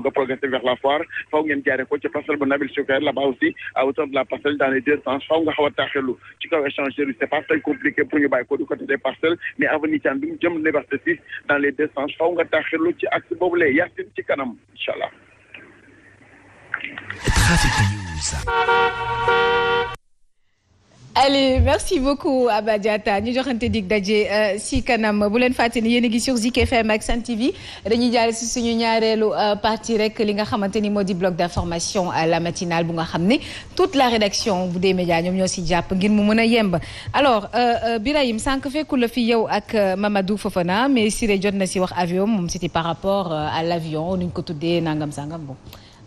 nga progresser vers la foire faw ngeen jaaree ko ci passerelle bu Nabil Choucair là-bas aussi à hauteur de la passerelle dans les deux sens faw nga xaw a taaxelu ci kaw échangeur yi c'est pas très compliqué pour ñu bàyyi ko du côté des parcelles mais avenue Thiandoum jëm Liberté 6 dans les deux sens faw nga taaxelu ci axe boobu lay Yacine ci kanam inchallah. Trafic News. Allez, merci beaucoup Aba Diatta ñu joxante dig daje si kanam bu leen fàtte ni yéen a ngi sur Zik FM ak Sen TV dañuy jaare si suñu ñaareelu partie rek li nga xamante ni moo di bloc d'information à la matinale bu nga xam ne toute la rédaction bu dee média ñoom ñoo si jàpp ngir mu mën a yemb alors Birahim sànq fekku la fi yow ak Mamadou Fofana mais Siré jot na si wax avion moom c'était par rapport à l'avion nuñ ko tuddee nangam sangam bon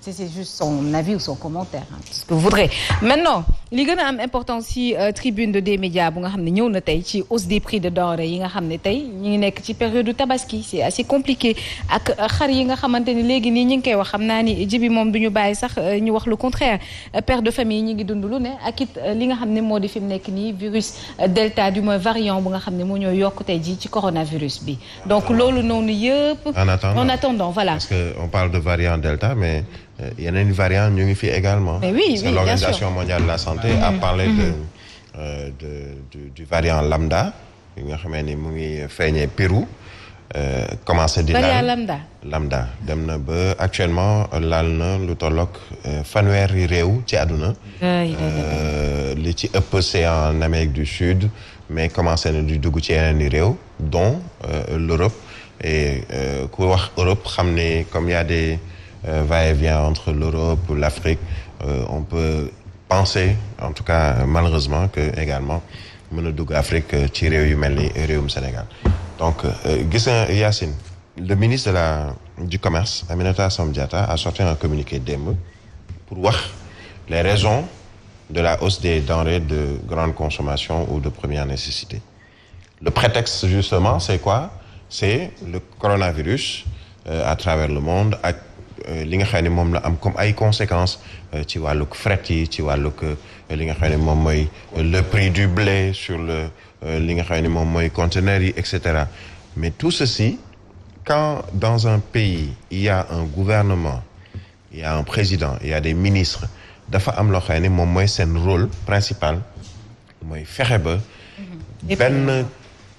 c'est juste son avis ou son commentaire ce que vous voudrez maintenant li gën a am importance ci tribune de des médias bu nga xam ne ñëw na tey ci hausse des prix de denrées yi nga xam ne tey ñu ngi nekk ci période du tabaski c'est assez compliqué ak xar yi nga xamante ni léegi nii ñu ngi koy wax xam naa ni jibi moom du ñu bàyyi sax ñu wax le contraire père de famille yi ñu ngi dund lu ne ak it li nga xam ne moo di fi mu nekk nii virus delta du moins variant bu nga xam ne moo ñoo yokk tey ji ci coronavirus bi donc loolu noonu yëpp en attendant voilà parce que on parle de variant delta mais yeneen variant ñu ngi fi également. Mais oui, parce que l'Organisation mondiale de la santé a parlé du variant lambda yi nga xamee ni mu ngi feeñee Pérou commencé di laal lambda dem na ba actuellement laal na lu tolloog fanweeri réew ci àdduna li ci ëpp c'est en Amérique du Sud mais commencé na di dugg ci yeneen i réew dont l'Europe et ku wax Europe xam ne comme il y a des va-et-vient entre l'Europe ou l'Afrique on peut penser en tout cas malheureusement que également mën a dugg Afrique ci réew yu mel ni réewum Sénégal donc gis nga Yacine le ministre du commerce Aminata Assome Diatta a sorti un communiqué démb pour wax les raisons de la hausse des denrées de grande consommation ou de première nécessité. Le prétexte justement c'est quoi? C'est le coronavirus à travers le monde ak li nga xam ne moom la am comme ay conséquences ci wàllug fret yi ci wàllug li nga xam ne moom mooy le prix du blé sur li nga xam ne moom mooy conteneurs yi et cetera mais tout ceci quand dans un pays il y a un gouvernement il y a un président il y a des ministres dafa am loo xam ne moom mooy seen rôle principal mooy fexe ba benn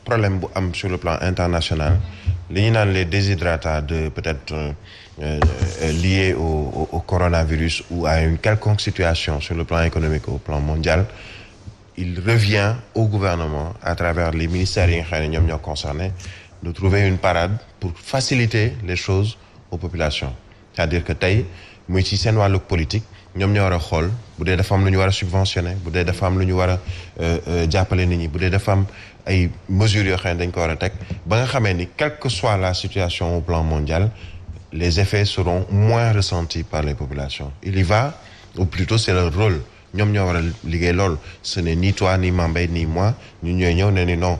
problème bu am sur le plan international li ñu naan les déshydratats de peut-être liés au coronavirus ou à une quelconque situation sur le plan économique au plan mondial il revient au gouvernement à travers les ministères yi nga xam ne ñoom ñoo concernés de trouver une parade pour faciliter les choses aux populations c'est-à-dire que tey muy ci seen wàllu politique ñoom ñoo war a xool bu dee dafa am lu ñu war a subventionner bu dee dafa am lu ñu war a jàppale nit ñi bu dee dafa am ay mesures yoo xam ne dañ ko war a teg ba nga xamee ni quelle que soit la situation au plan mondial les effets seront moins ressentis par les populations il y va ou plutôt c'est leur rôle ñoom ñoo war a liggéey loolu ce n'est ni toi ni Mambay ni moi ñu ñooy ñëw ne ni non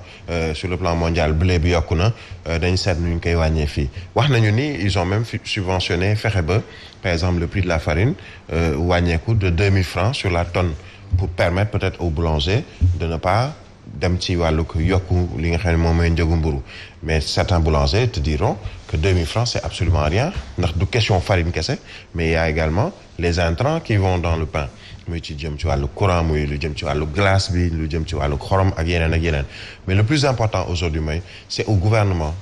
sur le plan mondial blé bi yokku na dañ seet nu ñu koy wàññee fii wax nañu ni ils ont même subventionné fexe ba par exemple le prix de la farine wàññeeku de 2000 francs sur la tonne pour permettre peut-être aux boulangers de ne pas dem ci wàllu yokku li nga xam ne moom mooy njëgu mburu mais certains boulangers te diront que 2000 francs c'est absolument rien ndax du question farine kese mais il y a également les intrants qui vont dans le pain muy ci jëm ci wàllu courant muy lu jëm ci wàllu glace bi lu jëm ci wàllu xorom ak yeneen mais le plus important aujourd'hui mooy c'est au gouvernement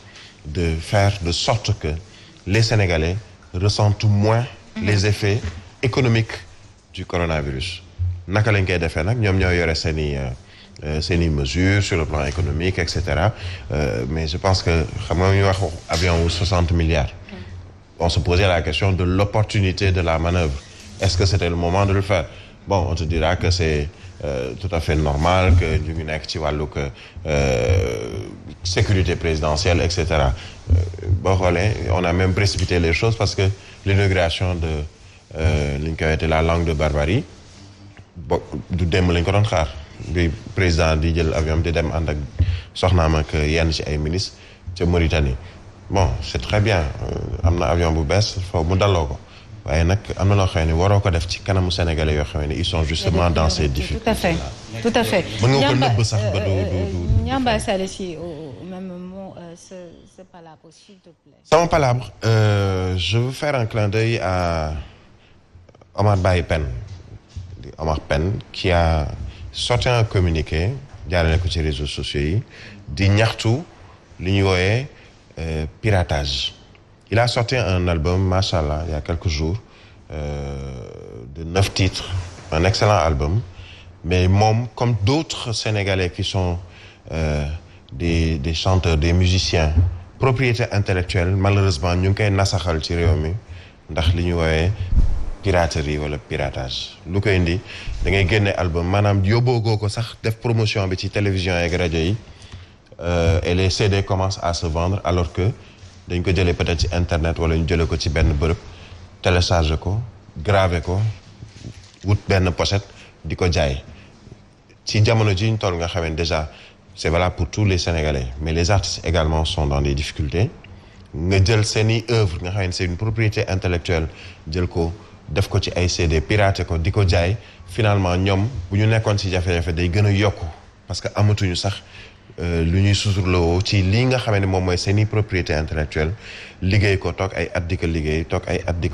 de faire de sorte que les Sénégalais ressentent moins les effets économiques du coronavirus naka lañ koy defee nag ñoom ñoo yore seeni mesures sur le plan économique et cetera mais je pense que xam nga ñu wax avion wu 60 milliards on se posait la question de l'opportunité de la manœuvre est-ce que c'était le moment de le faire bon on te dira que c'est tout à fait normal que ñu ngi nekk ci wàllug sécurité présidentielle et cetera boo xoolee on a même précipité les choses parce que l'inauguration de li ñu koy weete la langue de Barbarie du démb lañ ko doon xaar bi président di jël avion di dem ànd ak soxnaam ak yenn ci ay ministres ca Mauritanie bon c'est très bien am na avion bu bees foofu mu dalloo ko waaye nag am na loo xam ne waroo ko def ci kanamu sénégalais yoo xam ne ils sont justement dans ces difficultés. tout à fait mën nga ko nëbb sax ba du Niamba Saleh si au même moment ce ce palabre, s'il te plaît. Sama palabre, je veux faire un clin d'œil à Omar Baye Pène, Omar Pène, qui a sorti un communiqué jaarale ko ci réseaux sociaux yi di ñaxtu li ñuy wooyee piratage. Il a sorti un album, machallah, il y a quelques jours, de 9 titres, un excellent album. Mais moom, comme d'autres Sénégalais qui sont des chanteurs, des musiciens, propriété intellectuelle, malheureusement ñu ngi koy nasaxal ci réew mi ndax li ñu woowee piraterie wala piratage. lu koy indi da ngay génne album maanaam yóbboogoo ko sax def promotion bi ci télévision ak rajo yi et les CD commencent à se vendre alors que dañ ko jëlee peut-être ci internet wala ñu jëlee ko ci benn bërëb télécharger ko graver ko wut benn pochette di ko jaay ci jamono ji ñu toll nga xam ne déjà c'est valable pour tous les Sénégalais mais les artistes également sont dans des difficultés nga jël seeni œuvre nga xam ne c'est une propriété intellectuelle jël ko def ko ci ay CD piraté ko di ko jaay finalement ñoom bu ñu nekkoon ci jafe-jafe day gën a yokku parce que amatuñu sax lu ñuy suturloo ci lii nga xam ne moom mooy seeni propriété intellectuelle liggéey ko toog ay at di ko liggéey toog ay at di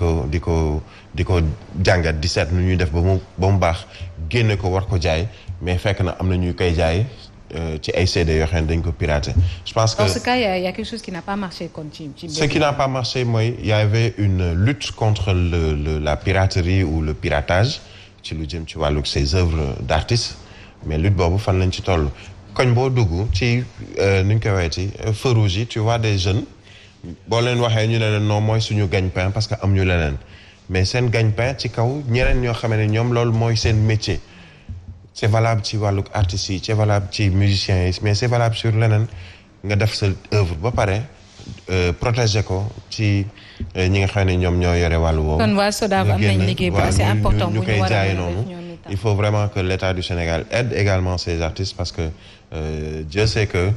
ko jàngat di seet nu ñuy def ba mu baax génne ko war ko jaay mais fekk na am na ñuy koy jaay ci ay CD yoo xam ne dañ ko piraté. Je pense que dans ce cas il y a quelque chose qui n'a pas marché kon ci ce qui n'a pas marché mooy il y avait une lutte contre la piraterie ou le piratage ci lu jëm ci wàllu ces œuvres d'artistes mais lutte boobu fan lañ ci toll. koñ boo dugg ci nu ñu koy waxee ci feu rouge yi tu vois des jeunes boo leen waxee ñu ne leen non mooy suñu gagne-pain parce que am ñu leneen mais seen gagne-pain ci kaw ñeneen ñoo xam ne ñoom loolu mooy seen métier. C'est valable ci wàllu artistes yi c'est valable ci musiciens yi mais c'est valable sur leneen nga def sa œuvre ba pare protéger ko ci ñi nga xam ne ñoom ñoo yore wàllu woowu. kon waa SODAV am nañ liggéey bu assez important bu ñu koy war a jaay noonu. Il faut vraiment que l'État du Sénégal aide également ces artistes parce que Dieu sait que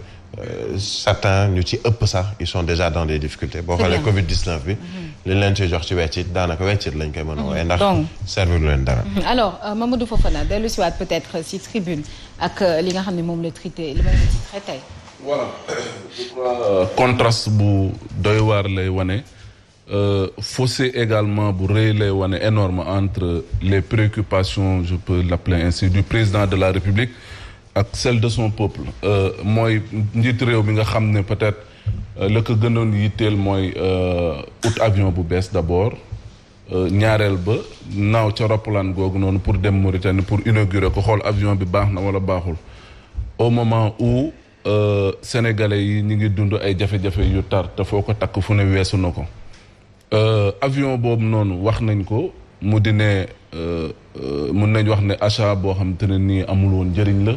certains ñu ci ëpp sax ils sont déjà dans des difficultés. boo xoolee Covid-19 bi. li leen ci jox ci weccit daanaka weccit lañ koy mën a wooye ndax servir lu leen dara. alors Mamadou Fofana dellu si waat peut-être si tribune ak li nga xam ne moom la traité li ma leen ci traité. voilà je crois contraste bu doy waar lay wane fossé également bu rëy lay wane énorme entre les préoccupations je peux l'appeler ainsi du président de la République ak celle de son peuple mooy njiit réew mi nga xam ne peut-être la ko gënoon yitteel mooy ut avion bu bees d'abord ñaareel ba naaw ca roppalaan googu noonu pour dem Mauritanie pour inaugurer ko xool avion bi baax na wala baaxul au moment où sénégalais yi ñu ngi dund ay jafe-jafe yu tar te foo ko takk fu ne weesu na ko avion boobu noonu wax nañ ko mu di ne mun nañ wax ne achat boo xam te ne nii amul woon njëriñ la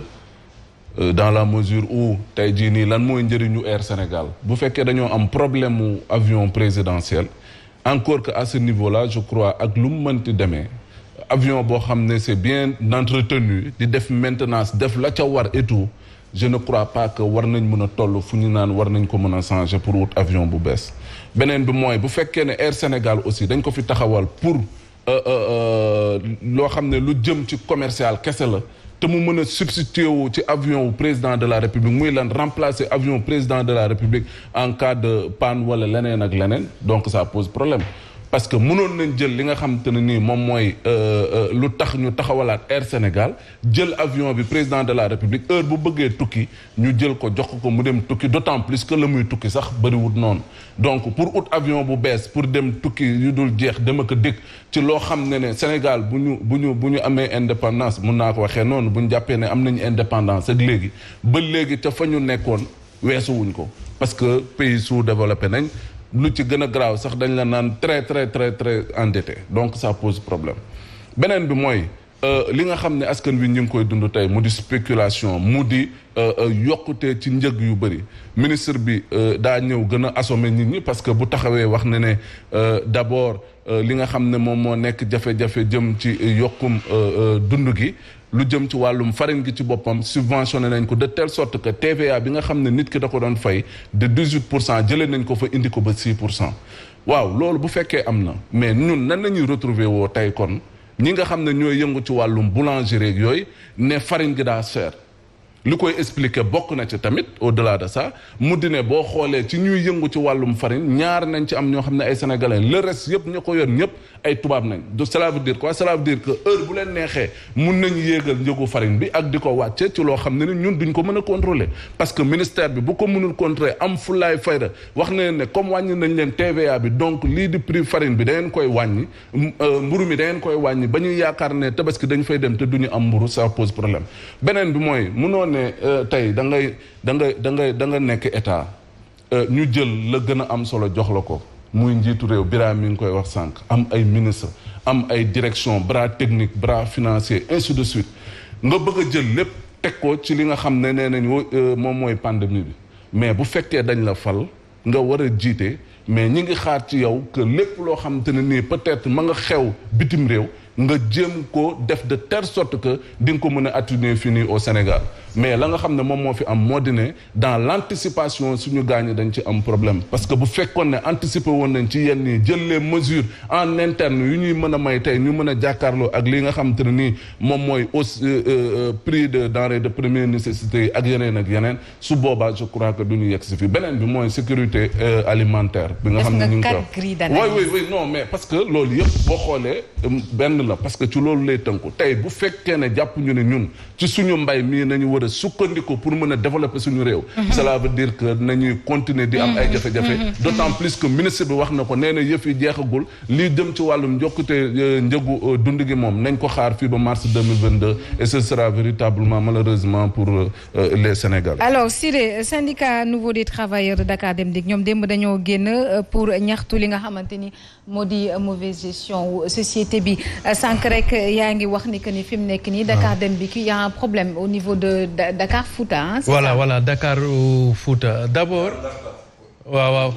dans la mesure où tey jii nii lan mooy njëriñu Air Sénégal bu fekkee dañoo am problème mu avion présidentiel encore que à ce niveau-là je crois ak lu mu mënti demee avion boo xam ne c'est bien entretenu di def maintenance def la ca war et tout je ne crois pas que war nañ mën a toll fu ñu naan war nañ ko mën a changer pour wut avion bu bees beneen bi mooy bu fekkee ne Air Sénégal aussi dañ ko fi taxawal pour loo xam ne lu jëm ci commercial kese la te mu mën a substituer wu ci avion wu président de la République muy lan remplacer avion président de la République en cas de panne wala leneen ak leneen donc ça pose problème parce que mënoon nañ jël li nga xamante ne nii moom mooy lu tax ñu taxawalaat Air Sénégal jël avion bi président de la République heure bu bëggee tukki ñu jël ko jox ko mu dem tukki d'autant plus que la muy tukki sax bëriwut noonu donc pour ut avion bu bees pour dem tukki yu dul jeex dem ak a dikk ci loo xam ne Sénégal bu ñu amee indépendance mun naa ko waxee noonu bu ñu jàppee ne am nañu indépendance ak léegi ba léegi te fa ñu nekkoon weesuwuñ ko parce que pays sous-développé nañ lu ci gën a graaw sax dañ la naan très endetté donc ça pose problème beneen bi mooy li nga xam ne askan wi ñu ngi koy dund tey mu di spéculation mu di yokkute ci njëg yu bëri ministre bi daa ñëw gën a assommer nit ñi parce que bu taxawee wax ne ne d'abord li nga xam ne moom moo nekk jafe-jafe jëm ci yokkum dund gi lu jëm ci wàllum farine gi ci boppam subventionné nañ ko de telle sorte que TVA bi nga xam ne nit ki da ko doon fay de 18% jëlee nañ ko fa indi ko ba 6%. waaw loolu bu fekkee am na mais ñun nan la ñuy retrouver woo tey kon ñi nga xam ne ñooy yëngu ci wàllum boulangerie yooyu ne farine gi daa cher li koy expliquer bokk na ci tamit au-delà de ça mu di ne boo xoolee ci ñuy yëngu ci wàllum farine ñaar nañ ci am ñoo xam ne ay sénégalais le reste yëpp ña ko yor ñëpp ay tubaab nañ donc cela veut dire quoi cela veut dire que heure bu leen neexee mun nañ yéegal njëgu farine bi ak di ko wàcce ci loo xam ne ni ñun duñ ko mën a contrôler parce que ministère bi bu ko mënul contrôler am fulaay fayda wax na ne comme wàññi nañ leen TVA bi donc lii di prix farine bi da ngeen koy wàññi mburu mi da ngeen koy wàññi ba ñuy yaakaar ne tabaski dañ fay dem te duñu am mburu ça pose problème beneen bi mooy munoo ne tey da nga nekk état ñu jël la gën a am solo jox la ko muy njiitu réew Birame mi ngi koy wax sànq am ay ministre am ay direction bras technique bras financier ainsi de suite nga bëgg a jël lépp teg ko ci li nga xam ne nee nañ moom mooy pandémie bi mais bu fekkee dañ la fal nga war a jiite mais ñi ngi xaar ci yow que lépp loo xam te ne nii peut-être ma nga xew bitim réew nga jéem ko def de telle sorte que di nga ko mën a atténuer fii nii au Sénégal mais la nga xam ne moom moo fi am moo di ne dans l'anticipation suñu gaañi dañ ci am problème parce que bu fekkoon ne anticiper woon nañ ci yenn yi jël les mesures en interne yu ñuy mën a may tey ñu mën a jàkkaarloo ak li nga xam te ne nii moom mooy prix de denrées de première nécessité yi ak yeneen su boobaa je crois que du ñu yegg si fii beneen bi mooy sécurité alimentaire bi nga xam ne ñu ngi ko oui non mais parce que loolu yëpp boo xoolee benn la parce que ci loolu lay tënku tey bu fekkee ne jàpp ñu ne ñun ci suñu mbay mii nañu war a sukkandiku pour mën a développer suñu réew cela veut dire que nañuy continuer di am ay jafe-jafe d'autant plus que ministre bi wax na ko nee na yëf yi jeexagul lii jëm ci wàllum njokkute njëgu dund gi moom nañ ko xaar fii ba mars 2022 et ce sera véritablement malheureusement pour les Sénégalais. Alors Siré syndicat nouveau des travailleurs de Dakar Dem Dikk ñoom démb dañoo génn pour ñaxtu li nga xamante ni moo di mauvaise gestion société bi sànq rek yaa ngi wax ni que ni fi mu nekk nii Dakar Dem Dikk y a un problème au niveau de Dakar Fouta. Hein, voilà Dakar Fouta d'abord. waaw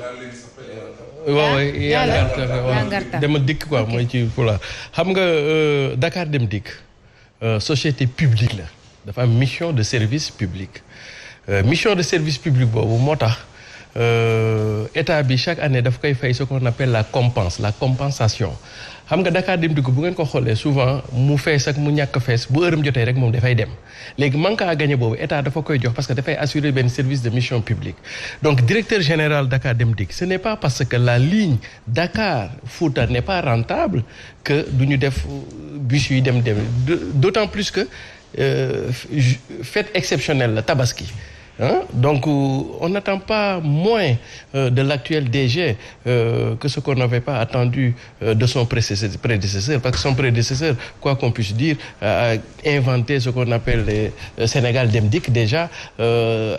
Yangarta Dem Dikk quoi mooy ci voilà xam nga Dakar Dem Dikk société publique la dafa am mission de service public mission de service public boobu moo tax état bi chaque année daf koy fay ce qu'on appelle la compensation xam nga Dakar Dem Dikk bu ngeen ko xoolee souvent mu fees ak mu ñàkk fees bu heure am jotee rek moom dafay dem léegi manque à gagner boobu état dafa koy jox parce que dafay assurer benn service de mission publique donc directeur général Dakar Dem Dikk ce n'est pas parce que la ligne Dakar Fouta n'est pas rentable que du ñu def bus yi dem d'autant plus que fête exceptionnelle la Tabaski. Donc on n'attend pas moins de l'actuel DG que ce qu'on n'avait pas attendu de son prédécesseur parce que son prédécesseur, quoi qu'on puisse dire, a inventé ce qu'on appelle les Sénégal Dem Dikk déjà,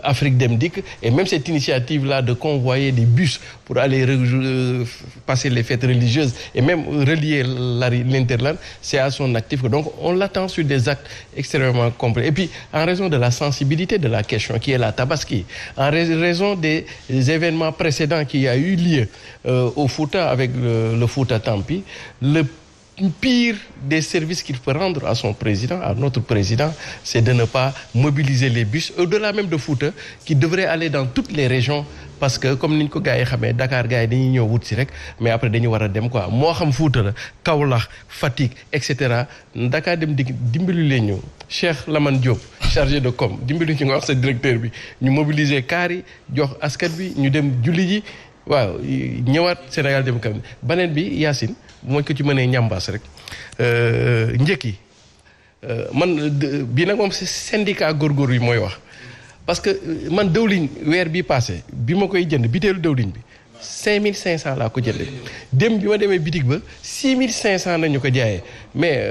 Afrique Dem Dikk, et même cette initiative-là de convoyer des bus pour aller passer les fêtes religieuses et même relier l'interland, c'est à son actif. Donc on l'attend sur des actes extrêmement complets. Et puis en raison de la sensibilité de la question qui est la Tabaski, en raison des événements précédents qui a eu lieu au Fouta avec le Fouta Tampi, le pire des services qu'il peut rendre à son président, à notre président, c'est de ne pas mobiliser les bus, au-delà même de Fouta, qui devraient aller dans toutes les régions parce que comme niñ ko gars yi xamee Dakar gars yi dañuy ñëw wut si rek mais après dañu war a dem quoi moo xam Fouta la Kaolack Fatick et cetera Dakar Dem Dikk dimbali leen ñu Cheikh Lamane Diop chargé de com dimbali ñu nga wax sa directeur bi ñu mobiliser kaar yi jox askan bi ñu dem julli ji waaw ñëwaat Sénégal dem kam beneen bi Yacine bu ma ko ci mënee ñambaas rek njëkk yi man bii nag moom syndicat góorgóorlu yi mooy wax parce que man dëwliñ weer bii passé bi ma koy jënd biteelu dëwliñ bi 5500 laa ko jëndee dem bi ma demee bitig ba 6500 nañu ko jaayee mais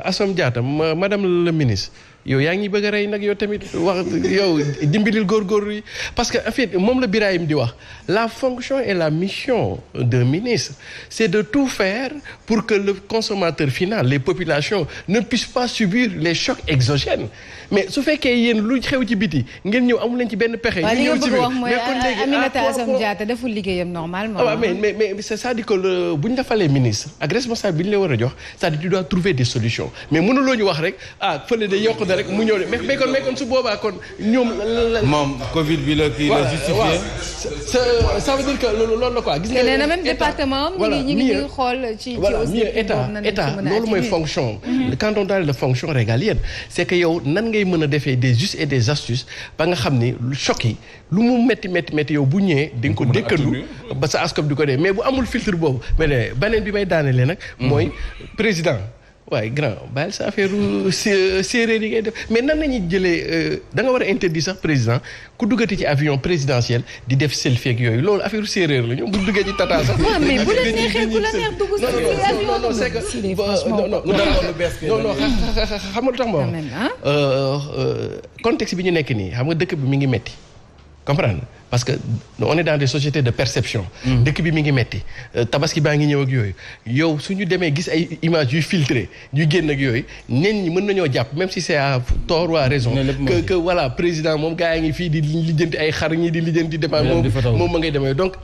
Assome Diatta madame le ministre yow yaa ngi bëgg a rey nag yow tamit wax yow dimbalil góorgóorlu yi parce que en fait moom la Birahim di wax la fonction et la mission d'un ministre c'est de tout faire pour que le consommateur final les populations ne puissent pas subir les chocs exogènes mais su fekkee yéen lu xew ci biti ngeen ñëw amu leen ci benn pexe. ñu ñëw ci biir mais kon léegi Aminata Assome Diatta deful liggéeyam normalement. waaw mais c'est-à-dire que bu ñu la falee ministre ak responsable bi ñu la war a jox c'est-à-dire tu dois trouver des solutions mais mënuloo ñu wax rek fële de yokk da rek mu ñëw de mais kon su boobaa kon ñoom. moom Covid bi la kii la justifié. ça veut dire que loolu la quoi. gis nga nee na même département ñi ngi xool ci aussi état loolu mooy fonction. quand on parle de fonction régalienne c'est que yow nan ngay mën a defee des us et des astuces ba nga xam ni choc yi lu mu métti yow bu ñëwee di nga ko dékkandu ba sa askan di ko dee mais bu amul filtre boobu mais beneen bi may daanelee nag mooy président waaye grand bàyyil sa affaire séeréer yi ngay def mais nan nañuy jëlee da nga war a interdire sax président ku duggati ci avion présidentiel di def selfie ak yooyu loolu affaire séeréer la ñoom bu duggee ci tata sax. waaw mais bu la neexee bu la neex dugg ci avion non c'est que non xam nga lu tax ma wax contexte bi ñu nekk nii xam nga dëkk bi mi ngi metti comprendre parce que on est dans des sociétés de perception. dëkk bi mi ngi metti tabaski baa ngi ñëw ak yooyu yow suñu demee gis ay images yuy filtré yu génn ak yooyu ñenn ñi mën nañoo jàpp même si c'est à tort ou à raison que voilà président moom gaa yi ngi fii di lijjanti ay xar ñi di lijjanti dépense moom ma ngay demee donc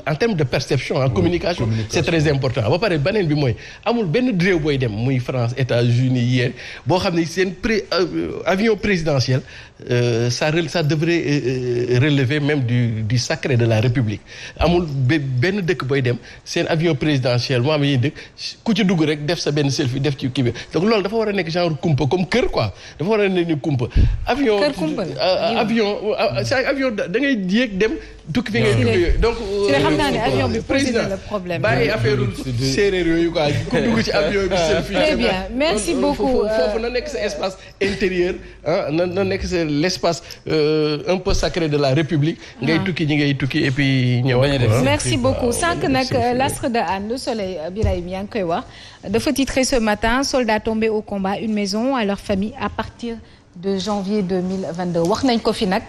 en termes de perception en communication c'est très important ba pare beneen bi mooy amul benn réew booy dem muy France États-Unis yéen boo xam ne seen avion présidentiel ça devrait relever même du sacré de la République amul benn dëkk booy dem seen avion présidentiel moo am yi dëkk ku ci dugg rek def sa benn selfie def ci kii bi donc loolu dafa war a nekk genre kumpa comme kër quoi dafa war a nekk ni kumpa avion da ngay yéeg dem tukki fi ngay dugg yooyu donc xam naa ne avion bi président le problème bàyyi affaire séeréer yooyu quoi ku dugg ci avion bi selfie très bien merci beaucoup foofu na nekk sa espace intérieur na nekk sa l'espace un peu sacré de la République ngay tukki ñi ngay tukki et puis ñëwaat. merci beaucoup sànq nag l'astre de Hann le soleil Birahim yaa ngi koy wax dafa titré ce matin soldats tombés au combat une maison à leur famille à partir de janvier 2022 wax nañ ko fi nag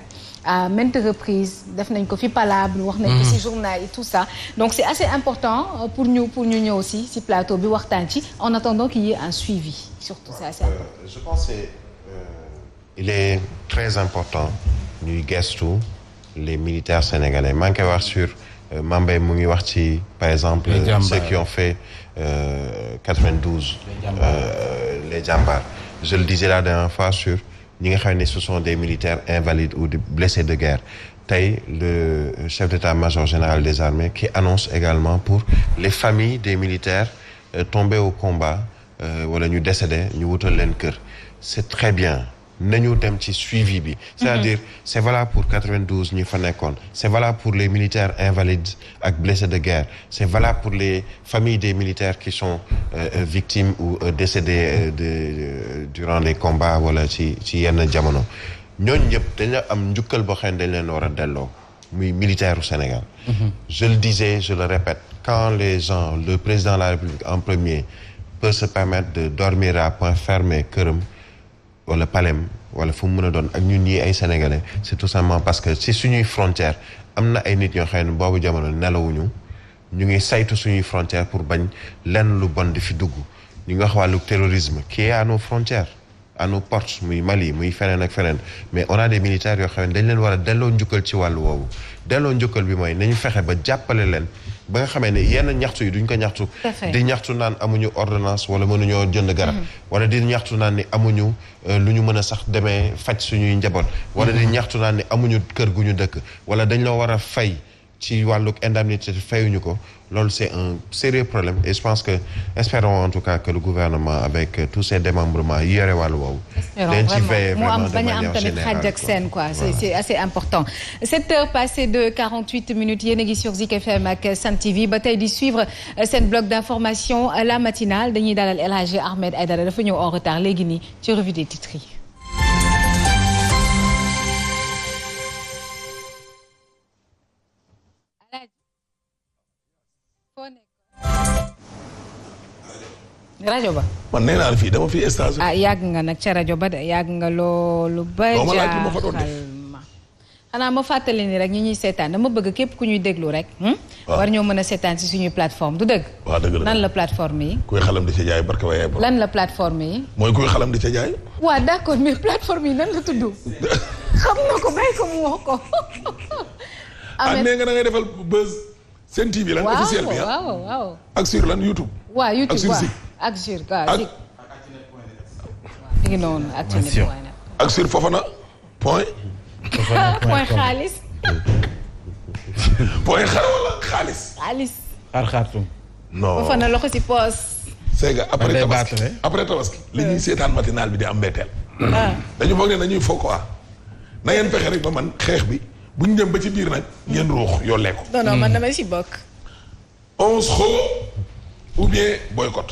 à maintes reprises def nañ ko fi palable wax nañ ko ci journal et tout ça donc c'est assez important pour ñu ñëw aussi ci plateau bi waxtaan ci en attendant qu'il y ait un suivi surtout c'est assez important. Je pense que il est très important ñuy gestu les militaires sénégalais maa ngi koy wax sur Mambay mu ngi wax ci par exemple ceux qui ont fait 92 les Jambar je le disais la dernière fois sur ñi nga xam ne ce sont des militaires invalides ou des blessés de guerre tey le chef d'état-major général des armées qui annonce également pour les familles des militaires tombés au combat wala ñu décédé ñu wutal leen kër c'est très bien nañu dem ci suivi bi c'est-à-dire c'est valable pour 92 ñi fa nekkoon c'est valable pour les militaires invalides ak blessés de guerre c'est valable pour les familles des militaires qui sont victimes ou décédés durant les combats wala ci yenn jamono ñooñu ñëpp dañu am njukkal boo xam ne dañ leen war a delloo muy militaire au Sénégal je le disais je le répète quand les gens le président de la République en premier peut se permettre de dormir à point fermé këram wala palem wala fu mu mën a doon ak ñun ñii ay sénégalais c'est tout simplement parce que si suñuy frontière am na ay nit ñoo xam ne boobu jamono nelawuñu ñu ngi saytu suñuy frontière pour bañ lenn lu bon di fi dugg ñu nga wax wàllu terrorisme qui est à nos frontières à nos portes muy Mali muy feneen ak feneen mais on a des militaires yoo xam ne dañ leen war a delloo njukkal ci wàllu woowu delloo njukkal bi mooy nañu fexe ba jàppale leen ba nga xamee ne yenn ñaxtu yi duñ ko ñaxtu di ñaxtu naan amuñu ordonnance wala mënuñoo jënd garab wala di ñaxtu naan ni amuñu lu ñu mën a sax demee faj suñuy njaboot wala di ñaxtu naan ni amuñu kër gu ñu dëkk wala dañ la war a fay ci wàllu indemnité fayuñu ko loolu c'est un sérieux problème et je pense que espérons en tout cas que le gouvernement avec tous ces démembrements yi yore wàllu woowu dañ ci veiller vraiment de manière générale quoi c'est assez important 7h passées de 48 minutes yéen a ngi sur Zik FM ak Sen TV ba tey di suivre seen bloc d'information la matinale dañuy dalal El Hadji Ahmed Aïdara dafa ñëw en retard léegi nii ci revue des titres yi rajo ba. man nee naa la fii dama fi stage. yàgg nga nag ca rajo ba de yàgg nga loolu. ba jaaxal ma xanaa ma fàttali ni rek ñi ñuy seetaan dama bëgg képp ku ñuy déglu rek. war ñoo mën a seetaan si suñuy plateforme du dëgg. waaw dëgg la nan la plateforme yi. kuy xalam di ca jaay barka waaye. lan la plateforme yi. mooy kuy xalam di ca jaay. waaw d'accord mais plateforme yi nan la tudd. xam na ko bàyyi ko mu wax ko. nee nga da ngay defal buzz. Sen TV lan officiel bi waaw ak sur lan YouTube. waaw YouTube ak sur waaw Zik. ak sur waaw Zik. mi ngi noonu actuellement. ak sur Fofana point. point xaalis. point xar wala xaalis. xaalis. xaar-xaartum. non Fofana loxo si poos. c'est que après tabaski li ñuy seetaan matinal bi di am mbetteel. dañu foog ne dañuy fo quoi. na ngeen fexe rek ba man xeex bi bu ñu dem ba ci biir nag ngeen ruux yollee ko. non man dama si bokk. on se ou bien boycott.